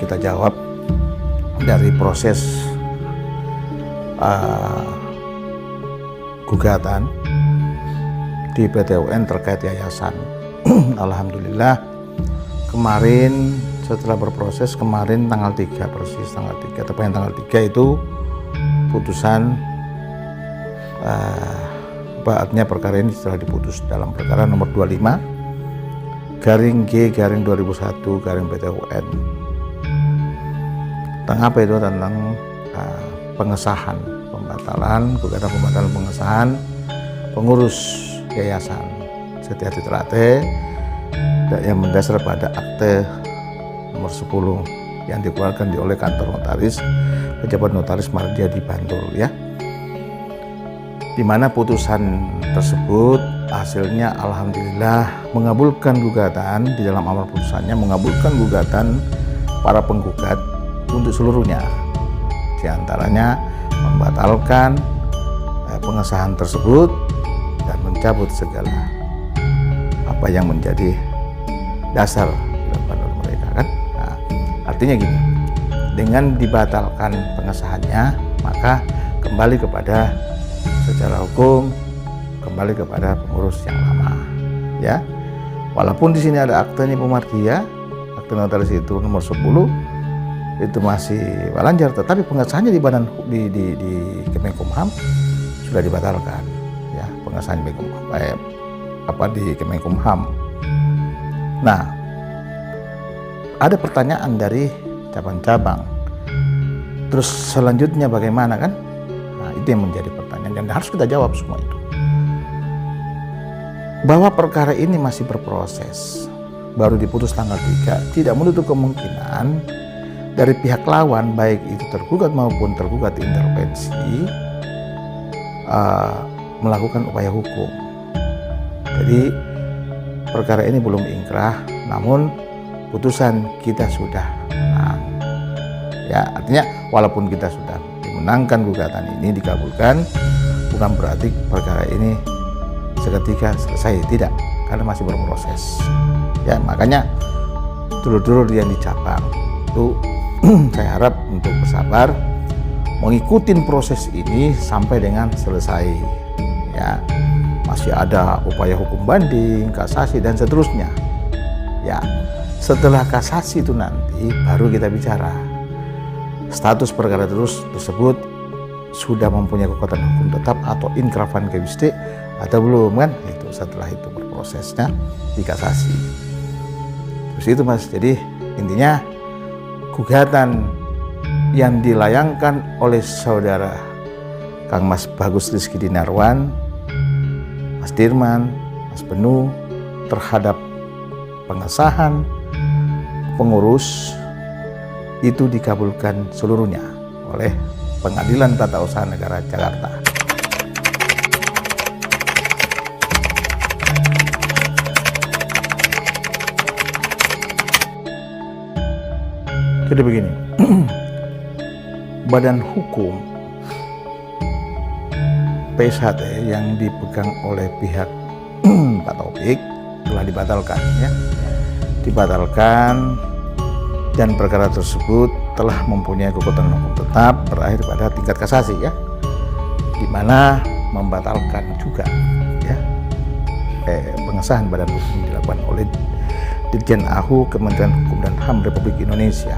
kita jawab dari proses gugatan di PT UN terkait yayasan. Alhamdulillah kemarin setelah berproses, kemarin tanggal 3 persis, tanggal 3, tepatnya tanggal 3 itu putusan artinya perkara ini setelah diputus dalam perkara nomor 25/G/2001 PT UN. Tentang apa itu? Tentang pengesahan pembatalan, gugatan pembatalan pengesahan pengurus yayasan Setia Citra Teh yang mendasar pada akte nomor 10 yang dikeluarkan oleh kantor notaris pejabat notaris Mardia di Bantul, ya. Di mana putusan tersebut hasilnya alhamdulillah mengabulkan gugatan, di dalam amar putusannya mengabulkan gugatan para penggugat untuk seluruhnya, di antaranya membatalkan pengesahan tersebut dan mencabut segala apa yang menjadi dasar dilakukan oleh mereka, kan? Nah, artinya gini, dengan dibatalkan pengesahannya maka kembali kepada secara hukum, kembali kepada pengurus yang lama, ya. Walaupun di sini ada akte Nipomardia, akte notaris itu nomor 10 itu masih walanjar, tetapi pengesahannya di badan di Kemenkumham sudah dibatalkan, ya, pengesahan di Kemenkumham. Nah, ada pertanyaan dari cabang-cabang, terus selanjutnya bagaimana, kan? Nah, itu yang menjadi pertanyaan dan harus kita jawab semua itu. Bahwa perkara ini masih berproses, baru diputus tanggal 3, tidak menutup kemungkinan dari pihak lawan, baik itu tergugat maupun tergugat intervensi, melakukan upaya hukum. Jadi perkara ini belum ingkrah, namun putusan kita sudah menang, ya. Artinya walaupun kita sudah dimenangkan gugatan ini, dikabulkan, bukan berarti perkara ini seketika selesai, tidak, karena masih berproses, ya. Makanya dulur-dulur yang di cabang itu saya harap untuk bersabar mengikuti proses ini sampai dengan selesai, ya. Masih ada upaya hukum banding, kasasi dan seterusnya, ya. Setelah kasasi itu nanti baru kita bicara status perkara tersebut sudah mempunyai kekuatan hukum tetap atau inkrah van gewisde atau belum, kan? Itu setelah itu berprosesnya di kasasi. Terus itu, Mas. Jadi intinya gugatan yang dilayangkan oleh saudara Kang Mas Bagus Rizky Dinarwan, Mas Dirman, Mas Benu terhadap pengesahan pengurus itu dikabulkan seluruhnya oleh Pengadilan Tata Usaha Negara Jakarta. Jadi begini, badan hukum PSHT yang dipegang oleh pihak Pak Taufik telah dibatalkan, ya. Dibatalkan, dan perkara tersebut telah mempunyai kekuatan hukum tetap berakhir pada tingkat kasasi, ya, di mana membatalkan juga, ya, pengesahan badan hukum dilakukan oleh Dirjen AHU Kementerian Hukum dan HAM Republik Indonesia.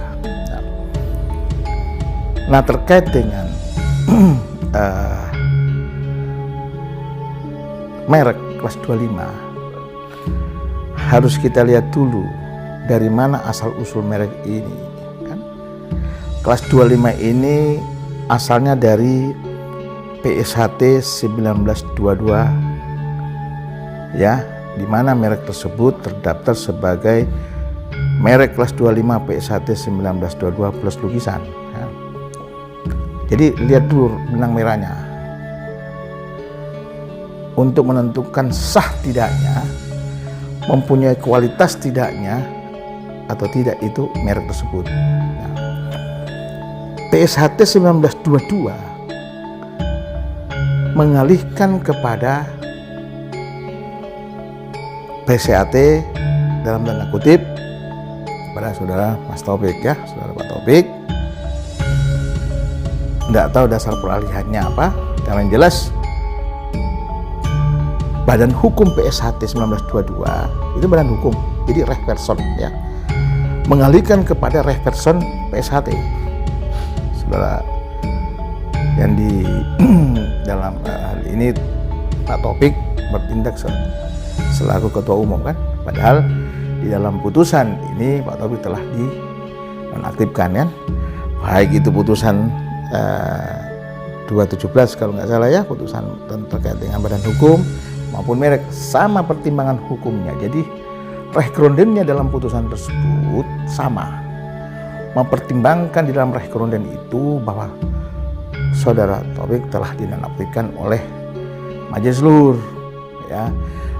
Nah, terkait dengan merek kelas 25, harus kita lihat dulu dari mana asal usul merek ini, kan? Kelas 25 ini asalnya dari PSHT 1922, ya, di mana merek tersebut terdaftar sebagai merek kelas 25 PSHT 1922 plus lukisan, ya. Jadi lihat dulu benang merahnya untuk menentukan sah tidaknya, mempunyai kualitas tidaknya atau tidak itu merek tersebut. Nah, PSHT 1922 mengalihkan kepada PSHT dalam tanda kutip pada kepada saudara Mas Taufik ya, saudara Pak Taufik. Nggak tahu dasar peralihannya apa, yang jelas Badan Hukum PSHT 1922 itu badan hukum, jadi reh person ya, mengalihkan kepada reh person PSHT. Saudara, yang di dalam hal ini Pak Taufik bertindak selaku ketua umum kan, padahal di dalam putusan ini Pak Taufik telah dinonaktifkan kan, baik itu putusan 217 kalau nggak salah ya, putusan terkait dengan badan hukum maupun merek, sama pertimbangan hukumnya. Jadi rehkrondennya dalam putusan tersebut sama, mempertimbangkan di dalam rehkronden itu bahwa saudara Taufik telah dinonaktifkan oleh Majelis Luhur ya,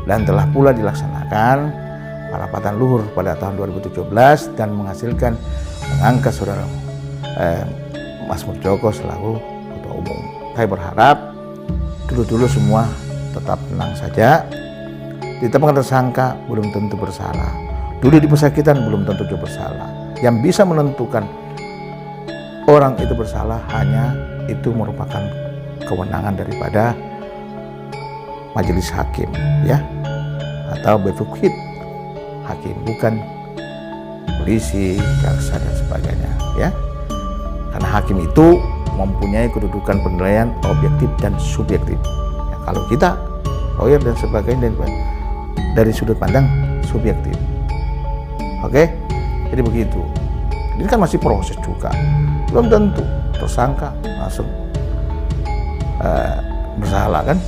dan telah pula dilaksanakan parapatan luhur pada tahun 2017 dan menghasilkan mengangkat saudara Mas Muldoko selaku ketua umum. Saya berharap dulu semua tetap tenang saja. Ditetapkan tersangka belum tentu bersalah. Dulu di pesakitan belum tentu bersalah. Yang bisa menentukan orang itu bersalah hanya itu merupakan kewenangan daripada majelis hakim ya, atau befukit hakim, bukan polisi, jaksa dan sebagainya ya. Karena hakim itu mempunyai kedudukan penilaian objektif dan subjektif. Ya, kalau kita lawyer dan sebagainya dari sudut pandang subjektif. Oke, jadi begitu. Ini kan masih proses juga, belum tentu tersangka langsung bersalah kan.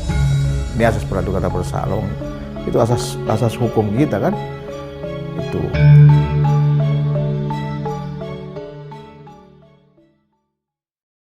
Ini asas praduga tak bersalah, itu asas hukum kita kan itu.